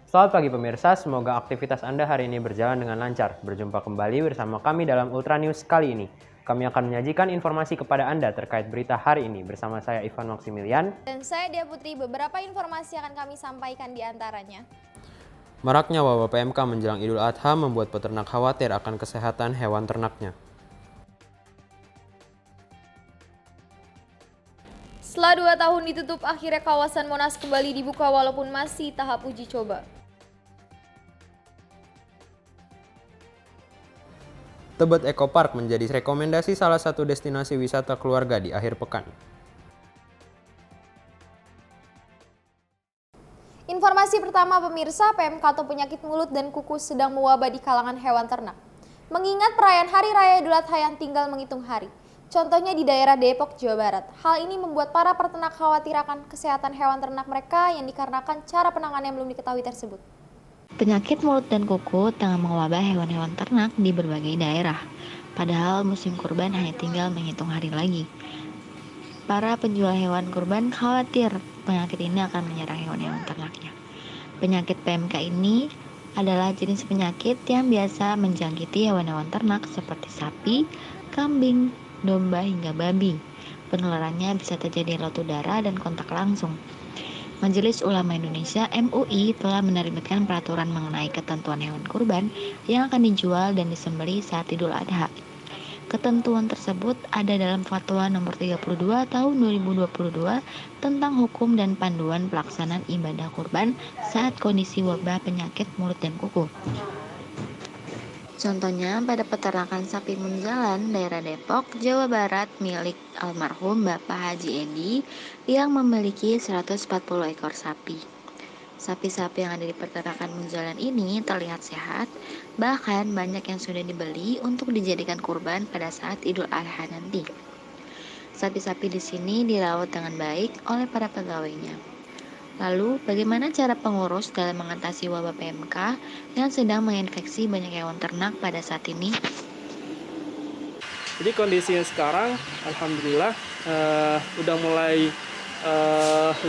Selamat pagi pemirsa, semoga aktivitas Anda hari ini berjalan dengan lancar. Berjumpa kembali bersama kami dalam Ultra News kali ini. Kami akan menyajikan informasi kepada Anda terkait berita hari ini bersama saya Ivan Maximilian. Dan saya Dia Putri, beberapa informasi akan kami sampaikan di antaranya. Maraknya wabah PMK menjelang Idul Adha membuat peternak khawatir akan kesehatan hewan ternaknya. Setelah 2 tahun ditutup, akhirnya kawasan Monas kembali dibuka walaupun masih tahap uji coba. Tebet Eco Park menjadi rekomendasi salah satu destinasi wisata keluarga di akhir pekan. Informasi pertama pemirsa, PMK atau penyakit mulut dan kuku sedang mewabah di kalangan hewan ternak. Mengingat perayaan Hari Raya Idul Adha yang tinggal menghitung hari. Contohnya di daerah Depok, Jawa Barat. Hal ini membuat para peternak khawatir akan kesehatan hewan ternak mereka yang dikarenakan cara penanganan yang belum diketahui tersebut. Penyakit mulut dan kuku tengah mewabah hewan-hewan ternak di berbagai daerah. Padahal musim kurban hanya tinggal menghitung hari lagi. Para penjual hewan kurban khawatir penyakit ini akan menyerang hewan-hewan ternaknya. Penyakit PMK ini adalah jenis penyakit yang biasa menjangkiti hewan-hewan ternak seperti sapi, kambing, domba hingga babi. Penularannya bisa terjadi lewat udara dan kontak langsung. Majelis Ulama Indonesia (MUI) telah menerbitkan peraturan mengenai ketentuan hewan kurban yang akan dijual dan disembelih saat Idul Adha. Ketentuan tersebut ada dalam Fatwa Nomor 32 Tahun 2022 tentang hukum dan panduan pelaksanaan ibadah kurban saat kondisi wabah penyakit mulut dan kuku. Contohnya pada peternakan sapi Munzalan, daerah Depok, Jawa Barat milik almarhum Bapak Haji Edi yang memiliki 140 ekor sapi. Sapi-sapi yang ada di peternakan Munzalan ini terlihat sehat, bahkan banyak yang sudah dibeli untuk dijadikan kurban pada saat Idul Adha nanti. Sapi-sapi di sini dirawat dengan baik oleh para pegawainya. Lalu, bagaimana cara pengurus dalam mengatasi wabah PMK yang sedang menginfeksi banyak hewan ternak pada saat ini? Jadi kondisinya sekarang, alhamdulillah, udah mulai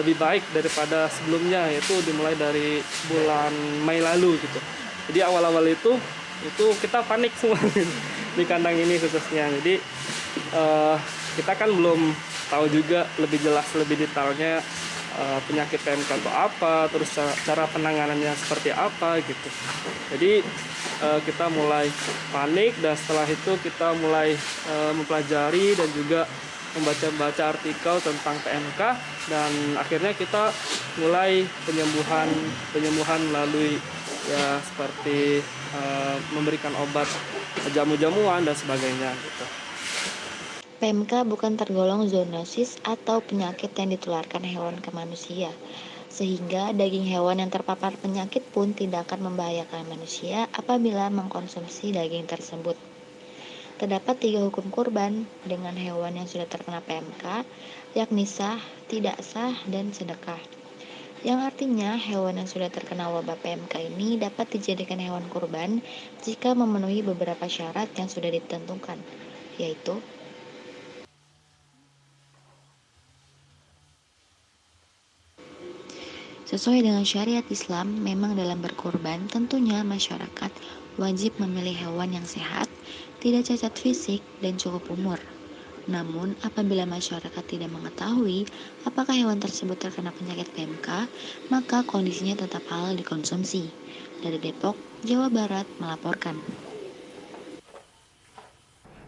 lebih baik daripada sebelumnya, yaitu dimulai dari bulan Mei lalu gitu. Jadi awal-awal itu kita panik semua di kandang ini khususnya. Jadi kita kan belum tahu juga lebih jelas, lebih detailnya penyakit PMK itu apa, terus cara penanganannya seperti apa gitu. Jadi kita mulai panik dan setelah itu kita mulai mempelajari dan juga membaca artikel tentang PMK dan akhirnya kita mulai penyembuhan melalui ya seperti memberikan obat jamu-jamuan dan sebagainya gitu. PMK bukan tergolong zoonosis atau penyakit yang ditularkan hewan ke manusia, sehingga daging hewan yang terpapar penyakit pun tidak akan membahayakan manusia apabila mengkonsumsi daging tersebut. Terdapat 3 hukum kurban dengan hewan yang sudah terkena PMK, yakni sah, tidak sah, dan sedekah. Yang artinya hewan yang sudah terkena wabah PMK ini dapat dijadikan hewan kurban jika memenuhi beberapa syarat yang sudah ditentukan, yaitu sesuai dengan syariat Islam, memang dalam berkurban tentunya masyarakat wajib memilih hewan yang sehat, tidak cacat fisik, dan cukup umur. Namun, apabila masyarakat tidak mengetahui apakah hewan tersebut terkena penyakit PMK, maka kondisinya tetap halal dikonsumsi. Dari Depok, Jawa Barat melaporkan.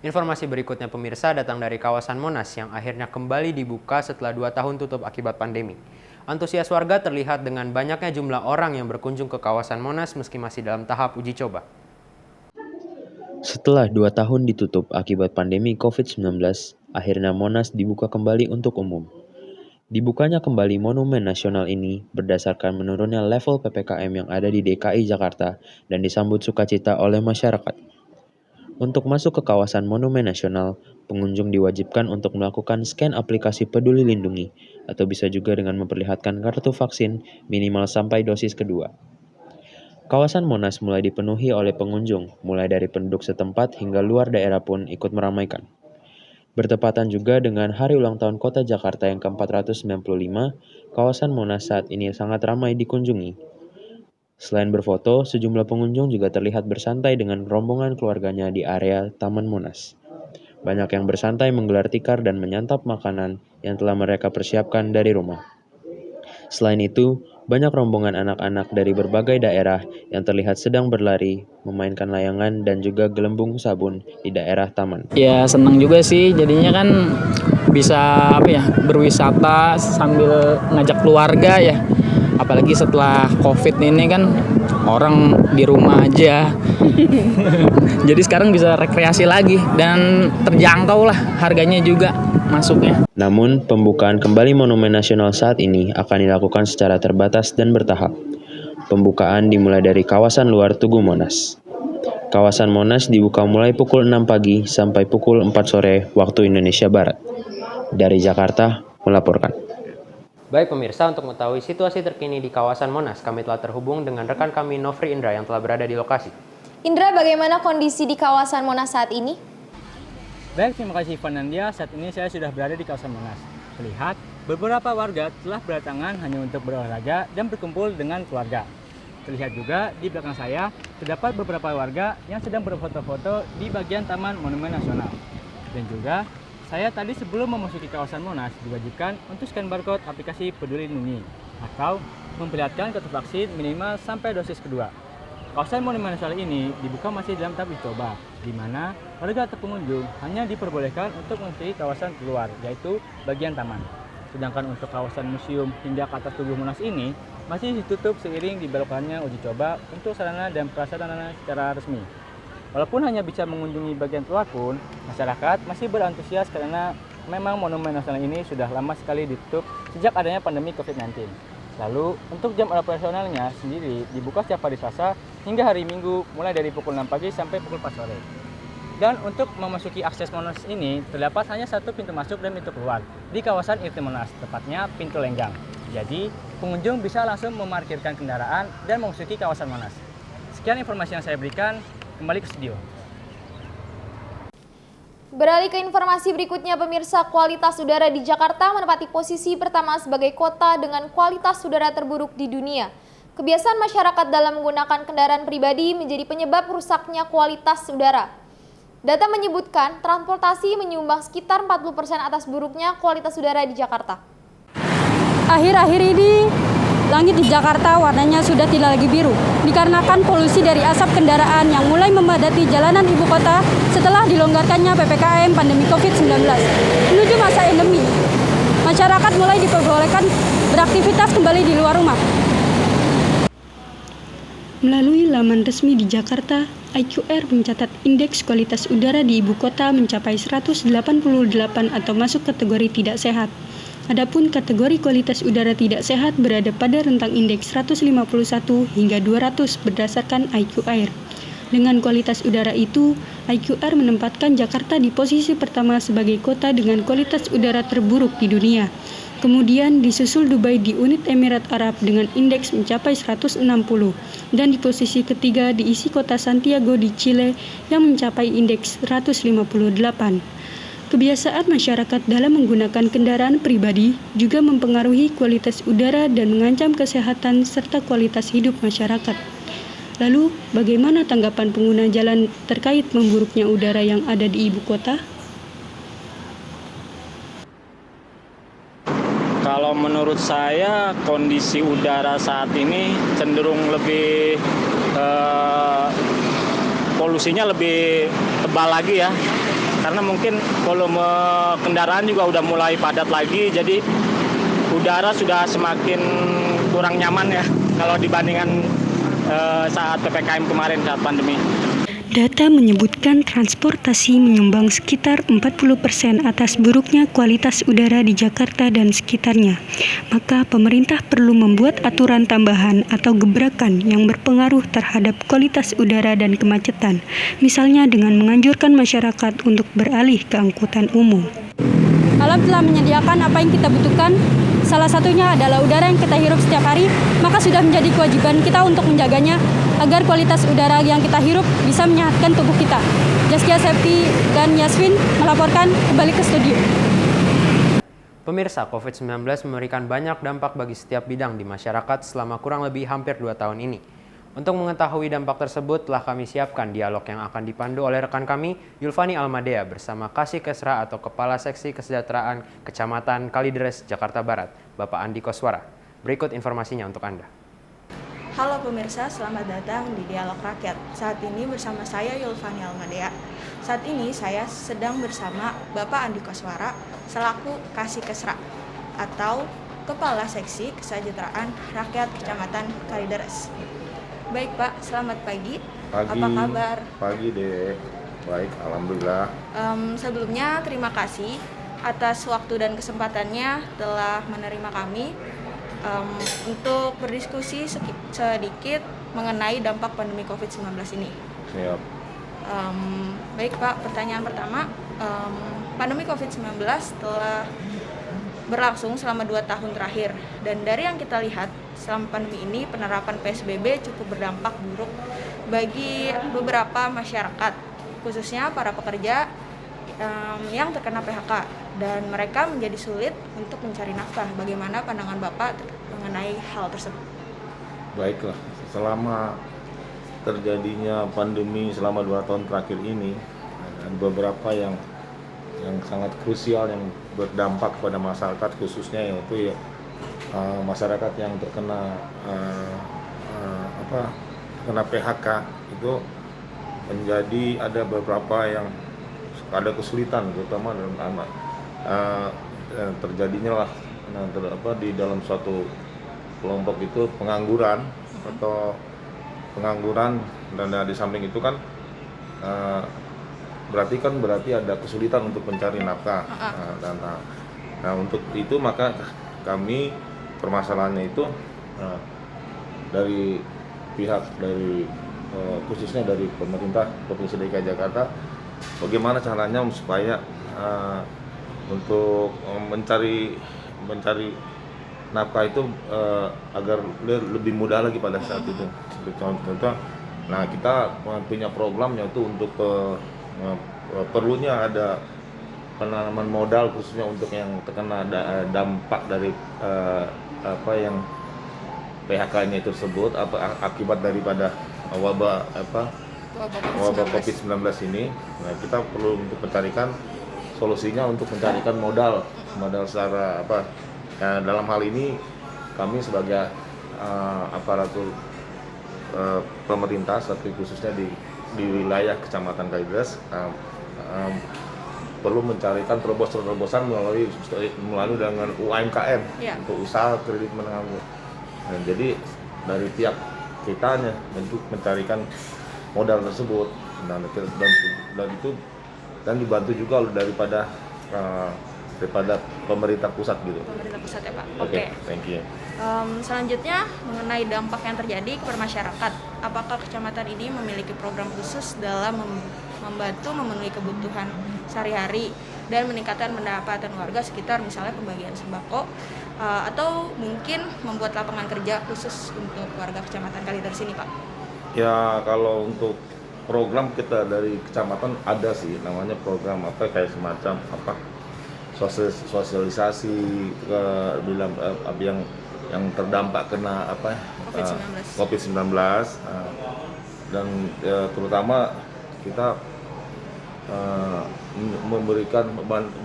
Informasi berikutnya pemirsa datang dari kawasan Monas yang akhirnya kembali dibuka setelah 2 tahun tutup akibat pandemi. Antusias warga terlihat dengan banyaknya jumlah orang yang berkunjung ke kawasan Monas meski masih dalam tahap uji coba. Setelah 2 tahun ditutup akibat pandemi COVID-19, akhirnya Monas dibuka kembali untuk umum. Dibukanya kembali Monumen Nasional ini berdasarkan menurunnya level PPKM yang ada di DKI Jakarta dan disambut sukacita oleh masyarakat. Untuk masuk ke kawasan Monumen Nasional, pengunjung diwajibkan untuk melakukan scan aplikasi Peduli Lindungi, atau bisa juga dengan memperlihatkan kartu vaksin minimal sampai dosis kedua. Kawasan Monas mulai dipenuhi oleh pengunjung, mulai dari penduduk setempat hingga luar daerah pun ikut meramaikan. Bertepatan juga dengan hari ulang tahun Kota Jakarta yang ke-495, kawasan Monas saat ini sangat ramai dikunjungi. Selain berfoto, sejumlah pengunjung juga terlihat bersantai dengan rombongan keluarganya di area Taman Monas. Banyak yang bersantai menggelar tikar dan menyantap makanan yang telah mereka persiapkan dari rumah. Selain itu, banyak rombongan anak-anak dari berbagai daerah yang terlihat sedang berlari, memainkan layangan dan juga gelembung sabun di daerah taman. Ya seneng juga sih, jadinya kan bisa berwisata sambil ngajak keluarga ya. Apalagi setelah COVID ini kan orang di rumah aja. Jadi sekarang bisa rekreasi lagi dan terjangkau lah harganya juga masuknya. Namun, pembukaan kembali Monumen Nasional saat ini akan dilakukan secara terbatas dan bertahap. Pembukaan dimulai dari kawasan luar Tugu Monas. Kawasan Monas dibuka mulai pukul 6 pagi sampai pukul 4 sore waktu Indonesia Barat. Dari Jakarta, melaporkan. Baik pemirsa, untuk mengetahui situasi terkini di kawasan Monas, kami telah terhubung dengan rekan kami Nofri Indra yang telah berada di lokasi. Indra, bagaimana kondisi di kawasan Monas saat ini? Baik, terima kasih Fanandia. Saat ini saya sudah berada di kawasan Monas. Terlihat beberapa warga telah berdatangan hanya untuk berolahraga dan berkumpul dengan keluarga. Terlihat juga di belakang saya terdapat beberapa warga yang sedang berfoto-foto di bagian Taman Monumen Nasional. Dan juga saya tadi sebelum memasuki kawasan Monas diwajibkan untuk scan barcode aplikasi Peduli Lindungi atau memperlihatkan kartu vaksin minimal sampai dosis kedua. Kawasan Monumen Nasional ini dibuka masih dalam tahap uji coba, di mana warga atau pengunjung hanya diperbolehkan untuk memasuki kawasan keluar, yaitu bagian taman. Sedangkan untuk kawasan museum hingga ke atas Tugu Monas ini masih ditutup seiring diberlakukannya uji coba untuk sarana dan prasarana secara resmi. Walaupun hanya bisa mengunjungi bagian keluar pun, masyarakat masih berantusias karena memang Monumen Nasional ini sudah lama sekali ditutup sejak adanya pandemi COVID-19. Lalu, untuk jam operasionalnya sendiri dibuka setiap hari Selasa hingga hari Minggu mulai dari pukul 6 pagi sampai pukul 4 sore. Dan untuk memasuki akses Monas ini terdapat hanya satu pintu masuk dan pintu keluar di kawasan Irti Monas, tepatnya pintu Lenggang. Jadi, pengunjung bisa langsung memarkirkan kendaraan dan memasuki kawasan Monas. Sekian informasi yang saya berikan. Kembali ke studio. Beralih ke informasi berikutnya, pemirsa, kualitas udara di Jakarta menempati posisi pertama sebagai kota dengan kualitas udara terburuk di dunia. Kebiasaan masyarakat dalam menggunakan kendaraan pribadi menjadi penyebab rusaknya kualitas udara. Data menyebutkan transportasi menyumbang sekitar 40% atas buruknya kualitas udara di Jakarta. Akhir-akhir ini langit di Jakarta warnanya sudah tidak lagi biru, dikarenakan polusi dari asap kendaraan yang mulai memadati jalanan ibu kota setelah dilonggarkannya PPKM pandemi COVID-19. Menuju masa endemi, masyarakat mulai diperbolehkan beraktivitas kembali di luar rumah. Melalui laman resmi di Jakarta, IQR mencatat indeks kualitas udara di ibu kota mencapai 188 atau masuk kategori tidak sehat. Adapun kategori kualitas udara tidak sehat berada pada rentang indeks 151 hingga 200 berdasarkan IQR. Dengan kualitas udara itu, IQR menempatkan Jakarta di posisi pertama sebagai kota dengan kualitas udara terburuk di dunia. Kemudian disusul Dubai di unit Emirat Arab dengan indeks mencapai 160 dan di posisi ketiga diisi kota Santiago di Chile yang mencapai indeks 158. Kebiasaan masyarakat dalam menggunakan kendaraan pribadi juga mempengaruhi kualitas udara dan mengancam kesehatan serta kualitas hidup masyarakat. Lalu, bagaimana tanggapan pengguna jalan terkait memburuknya udara yang ada di ibu kota? Kalau menurut saya kondisi udara saat ini cenderung lebih polusinya lebih tebal lagi ya. Karena mungkin volume kendaraan juga udah mulai padat lagi, jadi udara sudah semakin kurang nyaman ya kalau dibandingkan saat PPKM kemarin saat pandemi. Data menyebutkan transportasi menyumbang sekitar 40% atas buruknya kualitas udara di Jakarta dan sekitarnya. Maka pemerintah perlu membuat aturan tambahan atau gebrakan yang berpengaruh terhadap kualitas udara dan kemacetan, misalnya dengan menganjurkan masyarakat untuk beralih ke angkutan umum. Alam telah menyediakan apa yang kita butuhkan, salah satunya adalah udara yang kita hirup setiap hari, maka sudah menjadi kewajiban kita untuk menjaganya agar kualitas udara yang kita hirup bisa menyehatkan tubuh kita. Zaskia Septi dan Yasmin melaporkan kembali ke studio. Pemirsa, COVID-19 memberikan banyak dampak bagi setiap bidang di masyarakat selama kurang lebih hampir 2 tahun ini. Untuk mengetahui dampak tersebut, telah kami siapkan dialog yang akan dipandu oleh rekan kami, Yulfani Almadea, bersama Kasih Kesra atau Kepala Seksi Kesejahteraan Kecamatan Kalideres, Jakarta Barat, Bapak Andi Koswara. Berikut informasinya untuk Anda. Halo pemirsa, selamat datang di Dialog Rakyat. Saat ini bersama saya Yulfani Almadea. Saat ini saya sedang bersama Bapak Andi Koswara selaku Kasih Kesra atau Kepala Seksi Kesejahteraan Rakyat Kecamatan Kalideres. Baik Pak, selamat pagi. Apa kabar? Pagi deh, baik, alhamdulillah. Sebelumnya terima kasih atas waktu dan kesempatannya telah menerima kami untuk berdiskusi sedikit mengenai dampak pandemi COVID-19 ini. Siap. Baik Pak, pertanyaan pertama, pandemi COVID-19 telah berlangsung selama 2 tahun terakhir, dan dari yang kita lihat selama pandemi ini penerapan PSBB cukup berdampak buruk bagi beberapa masyarakat, khususnya para pekerja yang terkena PHK, dan mereka menjadi sulit untuk mencari nafkah. Bagaimana pandangan Bapak mengenai hal tersebut? Baiklah, selama terjadinya pandemi selama 2 tahun terakhir ini, dan beberapa yang sangat krusial yang berdampak kepada masyarakat, khususnya yaitu masyarakat yang terkena terkena PHK, itu menjadi ada beberapa yang ada kesulitan, terutama dalam terjadinya lah di dalam suatu kelompok itu pengangguran dan di samping itu kan berarti ada kesulitan untuk mencari nafkah. Nah, untuk itu maka kami permasalahannya itu dari khususnya dari pemerintah Provinsi DKI Jakarta, bagaimana caranya supaya untuk mencari nafkah itu agar lebih mudah lagi pada saat itu. Contoh, nah kita punya program yaitu untuk perlunya ada penanaman modal khususnya untuk yang terkena dampak dari yang PHK-nya tersebut akibat daripada wabah COVID-19 ini. Nah, kita perlu untuk mencarikan solusinya untuk mencarikan modal secara dalam hal ini kami sebagai aparatur pemerintah, khususnya di wilayah Kecamatan Kalideres, perlu mencarikan terobosan melalui dengan UMKM untuk usaha kredit menengah. Nah, jadi dari pihak kita untuk mencarikan modal tersebut dan dibantu juga daripada pemerintah pusat gitu. Pemerintah pusat ya Pak. Oke. Thank you. Selanjutnya mengenai dampak yang terjadi kepada masyarakat, apakah kecamatan ini memiliki program khusus dalam membantu memenuhi kebutuhan sehari-hari dan meningkatkan pendapatan warga sekitar, misalnya pembagian sembako atau mungkin membuat lapangan kerja khusus untuk warga Kecamatan Kalideres ini Pak? Ya, kalau untuk program kita dari kecamatan ada sih, namanya program kayak semacam sosialisasi ke bilang yang terdampak kena COVID-19 dan terutama kita memberikan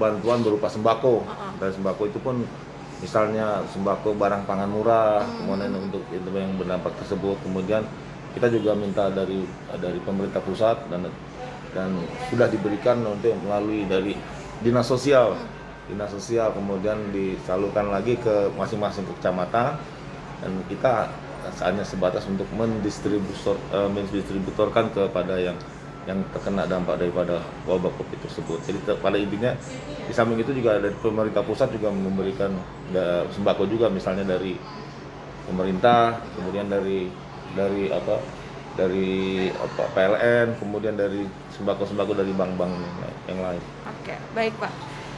bantuan berupa sembako. Dan sembako itu pun misalnya sembako barang pangan murah, kemudian untuk itu yang berdampak tersebut. Kemudian kita juga minta dari pemerintah pusat dan sudah diberikan untuk melalui dari dinas sosial, kemudian disalurkan lagi ke masing-masing kecamatan, dan kita hanya sebatas untuk mendistributorkan kepada yang yang terkena dampak daripada wabah COVID tersebut. Jadi pada intinya di samping itu juga dari pemerintah pusat juga memberikan sembako juga, misalnya dari pemerintah, kemudian dari PLN, kemudian dari sembako dari bank-bank yang lain. Oke, baik Pak.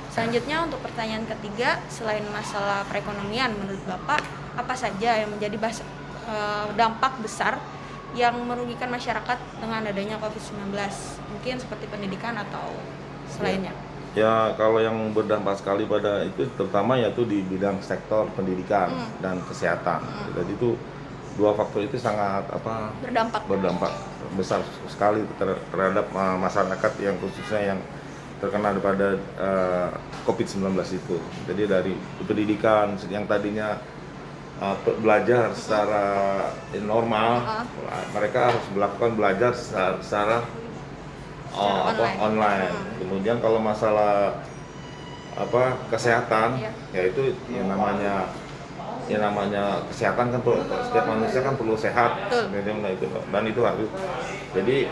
Selanjutnya untuk pertanyaan ketiga, selain masalah perekonomian, menurut Bapak apa saja yang menjadi dampak besar yang merugikan masyarakat dengan adanya COVID-19? Mungkin seperti pendidikan atau selainnya. Ya, kalau yang berdampak sekali pada itu terutama yaitu di bidang sektor pendidikan dan kesehatan. Jadi itu dua faktor itu sangat berdampak besar sekali terhadap masyarakat yang khususnya yang terkena daripada COVID-19 itu. Jadi dari pendidikan yang tadinya belajar secara normal, mereka harus melakukan belajar secara online. Kemudian kalau masalah kesehatan, yaitu yang namanya kesehatan kan setiap manusia kan perlu sehat, dan itu harus. Jadi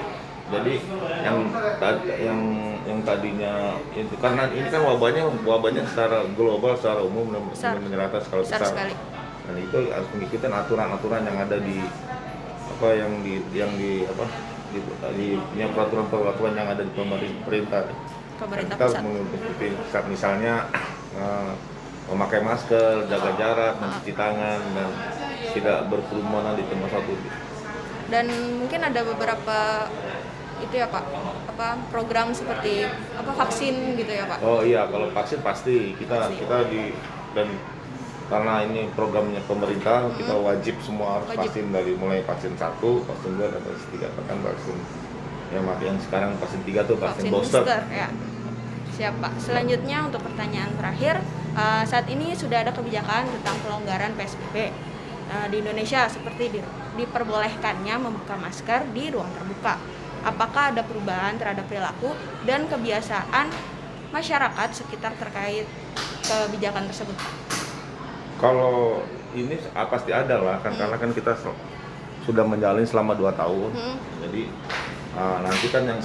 yang tadinya itu karena ini kan wabahnya secara global, secara umum menyerata skala besar. Dan itu harus mengikuti aturan-aturan yang ada di peraturan yang ada di pemerintah pusat. Mengikuti misalnya memakai masker, jaga jarak, mencuci tangan, dan tidak berkerumunan di tempat satu. Dan mungkin ada beberapa itu ya Pak, program seperti vaksin gitu ya Pak? Oh iya, kalau vaksin pasti kita dan karena ini programnya pemerintah, kita wajib semua harus vaksin, dari mulai vaksin 1, vaksin 2, dan vaksin 3. Bahkan vaksin yang sekarang vaksin 3 tuh vaksin booster. Ya. Siap Pak. Selanjutnya untuk pertanyaan terakhir, saat ini sudah ada kebijakan tentang pelonggaran PSBB di Indonesia, seperti diperbolehkannya membuka masker di ruang terbuka. Apakah ada perubahan terhadap perilaku dan kebiasaan masyarakat sekitar terkait kebijakan tersebut? Kalau ini pasti ada lah, karena kan kita sudah menjalani selama 2 tahun. Jadi nanti kan yang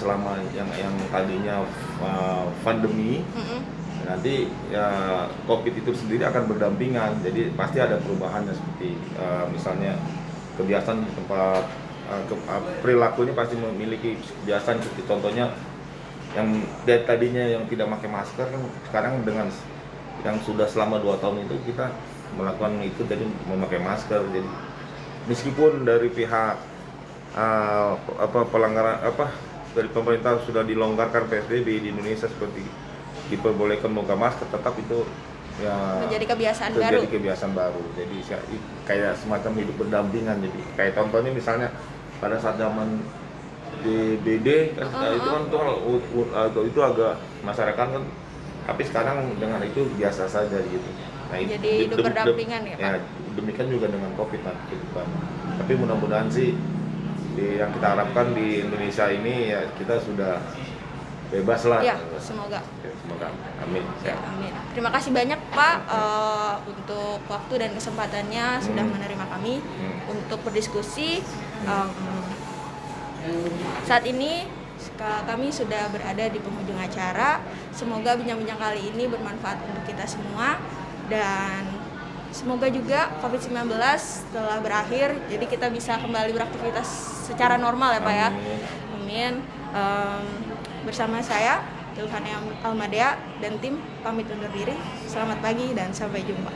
tadinya pandemi, nanti COVID itu sendiri akan berdampingan. Jadi pasti ada perubahannya, seperti misalnya kebiasaan di tempat perilaku ini pasti memiliki kebiasaan. Seperti contohnya yang tadinya yang tidak pakai masker kan sekarang dengan yang sudah selama 2 tahun itu kita melakukan itu, jadi memakai masker. Jadi meskipun dari pihak pelanggaran dari pemerintah sudah dilonggarkan PSBB di Indonesia, seperti diperbolehkan membuka masker, tetap itu menjadi kebiasaan baru. Jadi kayak semacam hidup berdampingan. Jadi kayak contohnya misalnya pada saat zaman DBD kan itu agak masyarakat kan, tapi sekarang dengan itu biasa saja gitu. Nah, jadi hidup berdampingan ya Pak? Ya, demikian juga dengan COVID nanti ke depan. Tapi mudah-mudahan sih yang kita harapkan di Indonesia ini ya kita sudah bebas lah. Ya, semoga. Amin. Ya, amin. Terima kasih banyak Pak untuk waktu dan kesempatannya sudah menerima kami untuk berdiskusi. Saat ini kami sudah berada di penghujung acara. Semoga bincang-bincang kali ini bermanfaat untuk kita semua, dan semoga juga COVID-19 telah berakhir, jadi kita bisa kembali beraktivitas secara normal ya Pak ya. Amin. Bersama saya Ilhania Almadea dan tim pamit undur diri. Selamat pagi dan sampai jumpa.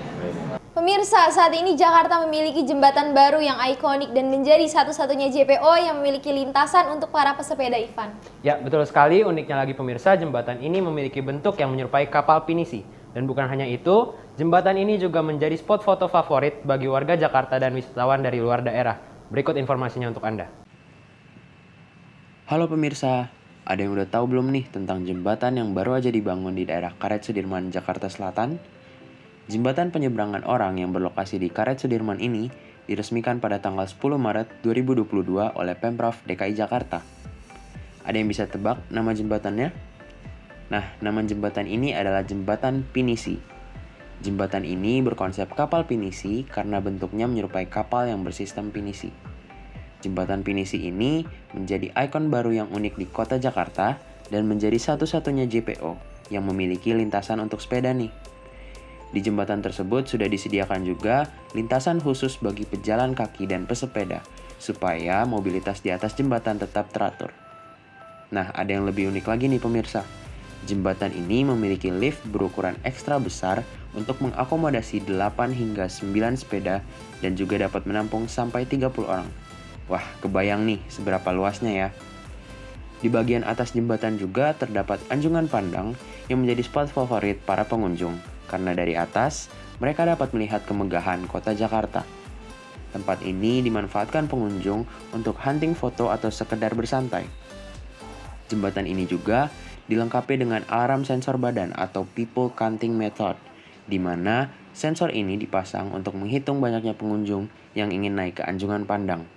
Pemirsa, saat ini Jakarta memiliki jembatan baru yang ikonik dan menjadi satu-satunya JPO yang memiliki lintasan untuk para pesepeda, Ivan. Ya, betul sekali. Uniknya lagi pemirsa, jembatan ini memiliki bentuk yang menyerupai kapal pinisi. Dan bukan hanya itu, jembatan ini juga menjadi spot foto favorit bagi warga Jakarta dan wisatawan dari luar daerah. Berikut informasinya untuk Anda. Halo pemirsa, ada yang udah tahu belum nih tentang jembatan yang baru aja dibangun di daerah Karet Sudirman, Jakarta Selatan? Jembatan penyeberangan orang yang berlokasi di Karet Sudirman ini diresmikan pada tanggal 10 Maret 2022 oleh Pemprov DKI Jakarta. Ada yang bisa tebak nama jembatannya? Nah, nama jembatan ini adalah Jembatan Pinisi. Jembatan ini berkonsep kapal pinisi karena bentuknya menyerupai kapal yang bersistem pinisi. Jembatan Pinisi ini menjadi ikon baru yang unik di kota Jakarta dan menjadi satu-satunya JPO yang memiliki lintasan untuk sepeda nih. Di jembatan tersebut sudah disediakan juga lintasan khusus bagi pejalan kaki dan pesepeda, supaya mobilitas di atas jembatan tetap teratur. Nah, ada yang lebih unik lagi nih pemirsa. Jembatan ini memiliki lift berukuran ekstra besar untuk mengakomodasi 8 hingga 9 sepeda dan juga dapat menampung sampai 30 orang. Wah, kebayang nih seberapa luasnya ya. Di bagian atas jembatan juga terdapat anjungan pandang yang menjadi spot favorit para pengunjung, karena dari atas mereka dapat melihat kemegahan kota Jakarta. Tempat ini dimanfaatkan pengunjung untuk hunting foto atau sekedar bersantai. Jembatan ini juga dilengkapi dengan alarm sensor badan atau people counting method, di mana sensor ini dipasang untuk menghitung banyaknya pengunjung yang ingin naik ke anjungan pandang.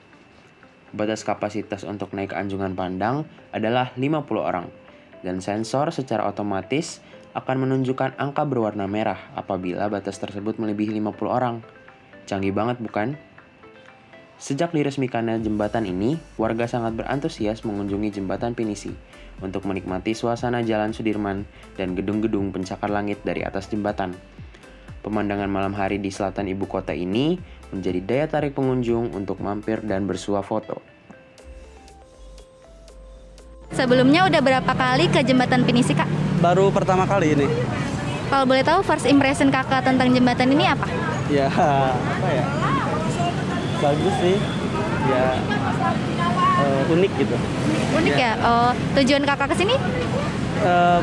Batas kapasitas untuk naik ke anjungan pandang adalah 50 orang, dan sensor secara otomatis akan menunjukkan angka berwarna merah apabila batas tersebut melebihi 50 orang. Canggih banget bukan? Sejak diresmikannya jembatan ini, warga sangat berantusias mengunjungi jembatan Pinisi untuk menikmati suasana Jalan Sudirman dan gedung-gedung pencakar langit dari atas jembatan. Pemandangan malam hari di selatan ibu kota ini menjadi daya tarik pengunjung untuk mampir dan bersuah foto. Sebelumnya udah berapa kali ke jembatan Pinisi, Kak? Baru pertama kali ini. Kalau boleh tahu first impression Kakak tentang jembatan ini apa? Ya, apa ya? Bagus sih. Ya, unik gitu. Unik ya? Oh, tujuan Kakak ke sini?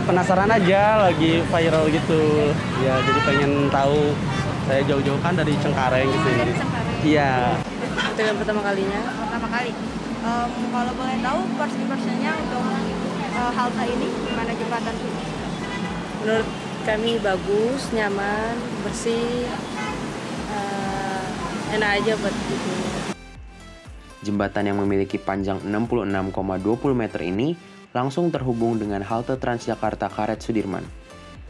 Penasaran aja, lagi viral gitu. Ya, jadi pengen tahu. Saya jauh-jauh kan dari Cengkareng gitu. Dari Cengkareng? Iya. Itu yang pertama kalinya? Pertama kali. Kalau boleh tahu first impression-nya untuk halte ini gimana jembatan ini? Menurut kami bagus, nyaman, bersih, enak aja buat gitu. Jembatan yang memiliki panjang 66,20 meter ini langsung terhubung dengan halte Transjakarta Karet Sudirman.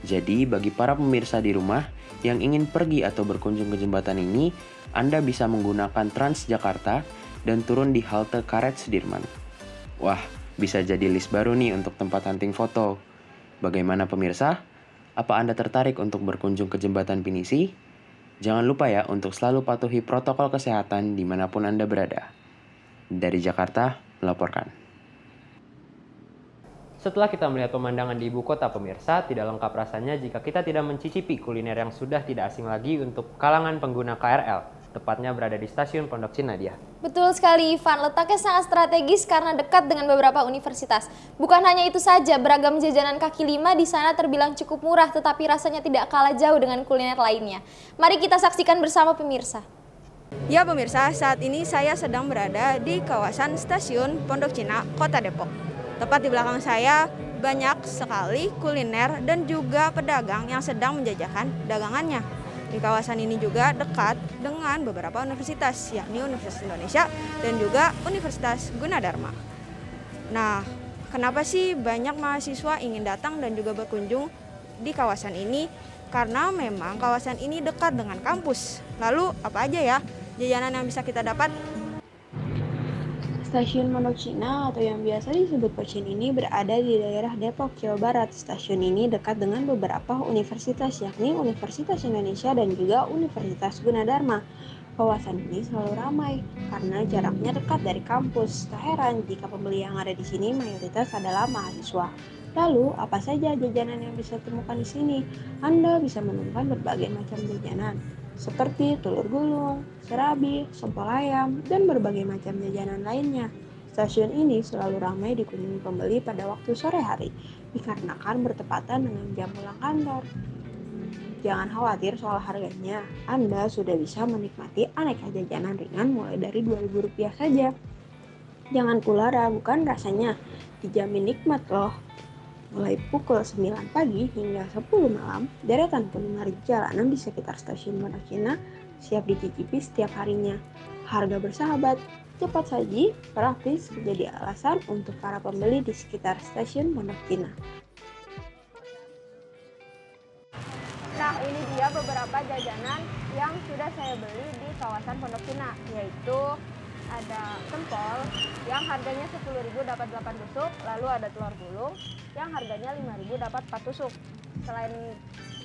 Jadi bagi para pemirsa di rumah yang ingin pergi atau berkunjung ke jembatan ini, Anda bisa menggunakan Transjakarta dan turun di halte Karet Sudirman. Wah, bisa jadi list baru nih untuk tempat hunting foto. Bagaimana pemirsa? Apa Anda tertarik untuk berkunjung ke jembatan Pinisi? Jangan lupa ya untuk selalu patuhi protokol kesehatan dimanapun Anda berada. Dari Jakarta, melaporkan. Setelah kita melihat pemandangan di ibu kota pemirsa, tidak lengkap rasanya jika kita tidak mencicipi kuliner yang sudah tidak asing lagi untuk kalangan pengguna KRL, tepatnya berada di stasiun Pondok Cina dia. Betul sekali Ivan, letaknya sangat strategis karena dekat dengan beberapa universitas. Bukan hanya itu saja, beragam jajanan kaki lima di sana terbilang cukup murah, tetapi rasanya tidak kalah jauh dengan kuliner lainnya. Mari kita saksikan bersama pemirsa. Ya pemirsa, saat ini saya sedang berada di kawasan stasiun Pondok Cina, Kota Depok. Tepat di belakang saya banyak sekali kuliner dan juga pedagang yang sedang menjajakan dagangannya. Di kawasan ini juga dekat dengan beberapa universitas, yakni Universitas Indonesia dan juga Universitas Gunadarma. Nah, kenapa sih banyak mahasiswa ingin datang dan juga berkunjung di kawasan ini? Karena memang kawasan ini dekat dengan kampus. Lalu apa aja ya jajanan yang bisa kita dapat? Stasiun Pondok Cina atau yang biasa disebut Pocin ini berada di daerah Depok, Jawa Barat. Stasiun ini dekat dengan beberapa universitas, yakni Universitas Indonesia dan juga Universitas Gunadarma. Kawasan ini selalu ramai karena jaraknya dekat dari kampus. Tak heran jika pembeli yang ada di sini mayoritas adalah mahasiswa. Lalu, apa saja jajanan yang bisa ditemukan di sini? Anda bisa menemukan berbagai macam jajanan, seperti telur gulung, serabi, sempol ayam, dan berbagai macam jajanan lainnya. Stasiun ini selalu ramai dikunjungi pembeli pada waktu sore hari, dikarenakan bertepatan dengan jam pulang kantor. Jangan khawatir soal harganya, Anda sudah bisa menikmati aneka jajanan ringan mulai dari Rp2.000 saja. Jangan pula ragukan rasanya, dijamin nikmat loh. Mulai pukul 9 pagi hingga 10 malam, deretan kuliner jalanan di sekitar stasiun Pondok Cina siap dicicipi setiap harinya. Harga bersahabat, cepat saji, praktis menjadi alasan untuk para pembeli di sekitar stasiun Pondok Cina. Nah, ini dia beberapa jajanan yang sudah saya beli di kawasan Pondok Cina, yaitu ada kempol yang harganya 10.000 dapat 8 tusuk, lalu ada telur gulung yang harganya 5.000 dapat 4 tusuk. Selain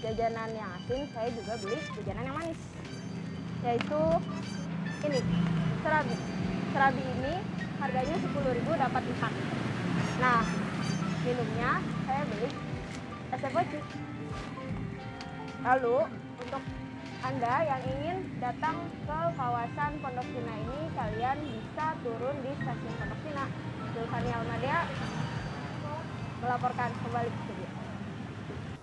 jajanan yang asin, saya juga beli jajanan yang manis, yaitu ini, serabi. Serabi ini harganya 10.000 dapat 4. Nah, minumnya saya beli es teh poci. Lalu untuk Anda yang ingin datang ke kawasan Pondok Cina ini, kalian bisa turun di stasiun Pondok Cina. Zulfani Almadia melaporkan kembali ke studio.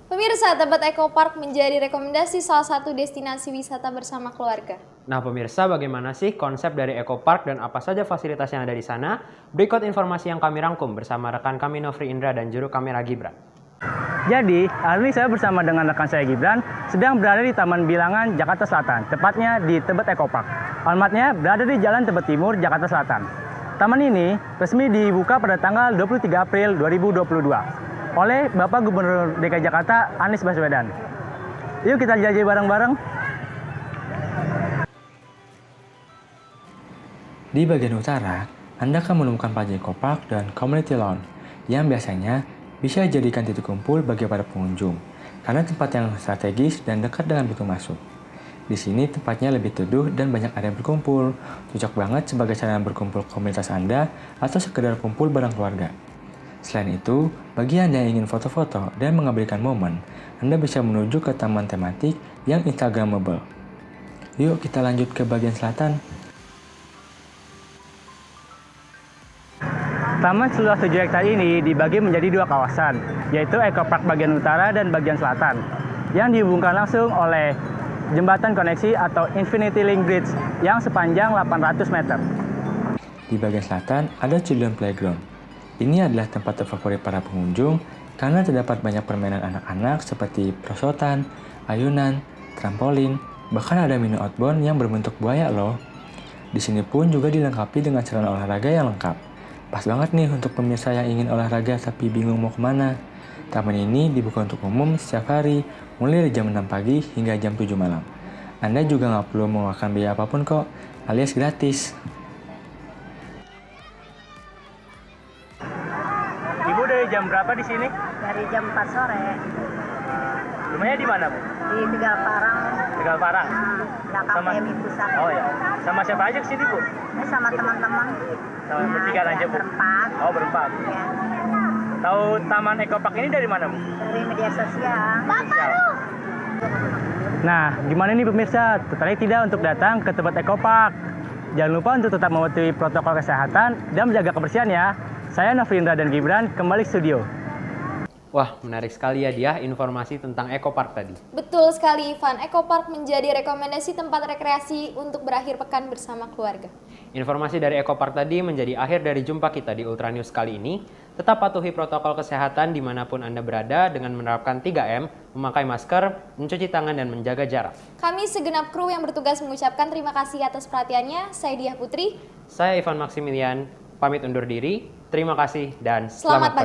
Pemirsa, Tebet Eco Park menjadi rekomendasi salah satu destinasi wisata bersama keluarga. Nah pemirsa, bagaimana sih konsep dari Eco Park dan apa saja fasilitas yang ada di sana? Berikut informasi yang kami rangkum bersama rekan kami Nofri Indra dan juru kamera Gibran. Jadi, hari ini saya bersama dengan rekan saya Gibran sedang berada di Taman Bilangan, Jakarta Selatan, tepatnya di Tebet Eco Park. Alamatnya berada di Jalan Tebet Timur, Jakarta Selatan. Taman ini resmi dibuka pada tanggal 23 April 2022 oleh Bapak Gubernur DKI Jakarta Anies Baswedan. Yuk kita jelajahi bareng-bareng. Di bagian utara, Anda akan menemukan Plaza Eco Park dan Community Lawn yang biasanya bisa dijadikan titik kumpul bagi para pengunjung karena tempat yang strategis dan dekat dengan pintu masuk. Di sini tempatnya lebih teduh dan banyak area berkumpul, cocok banget sebagai sarana berkumpul komunitas Anda atau sekedar kumpul bareng keluarga. Selain itu, bagi Anda yang ingin foto-foto dan mengabadikan momen, Anda bisa menuju ke taman tematik yang Instagramable. Yuk kita lanjut ke bagian selatan. Taman seluas 7 hektar ini dibagi menjadi 2 kawasan, yaitu Eco Park bagian utara dan bagian selatan, yang dihubungkan langsung oleh jembatan koneksi atau Infinity Link Bridge yang sepanjang 800 meter. Di bagian selatan ada Children Playground. Ini adalah tempat terfavorit para pengunjung karena terdapat banyak permainan anak-anak seperti perosotan, ayunan, trampolin, bahkan ada mini outbound yang berbentuk buaya loh. Di sini pun juga dilengkapi dengan sarana olahraga yang lengkap. Pas banget nih untuk pemirsa yang ingin olahraga tapi bingung mau kemana. Taman ini dibuka untuk umum setiap hari, mulai dari jam 6 pagi hingga jam 7 malam. Anda juga nggak perlu mengeluarkan biaya apapun kok, alias gratis. Ibu dari jam berapa di sini? Dari jam 4 sore. Rumahnya di mana, Bu? Di Tegal Parang. Tegal Parang. Belakang PMI Pusat. Oh ya. Sama siapa aja ke sini, Bu? Sama teman-teman. Sama bertiga aja, Bu. Berempat. Oh, berempat. Ya. Tahu Taman Eco Park ini dari mana, Bu? Dari media sosial. Nah, gimana nih pemirsa? Tertarik tidak untuk datang ke Tebet Eco Park? Jangan lupa untuk tetap mematuhi protokol kesehatan dan menjaga kebersihan ya. Saya Nofri Indra dan Gibran kembali ke studio. Wah, menarik sekali ya dia informasi tentang Eco Park tadi. Betul sekali Ivan, Eco Park menjadi rekomendasi tempat rekreasi untuk berakhir pekan bersama keluarga. Informasi dari Eco Park tadi menjadi akhir dari jumpa kita di Ultra News kali ini. Tetap patuhi protokol kesehatan dimanapun Anda berada dengan menerapkan 3M, memakai masker, mencuci tangan, dan menjaga jarak. Kami segenap kru yang bertugas mengucapkan terima kasih atas perhatiannya. Saya Diah Putri. Saya Ivan Maximilian, pamit undur diri. Terima kasih dan Selamat pagi.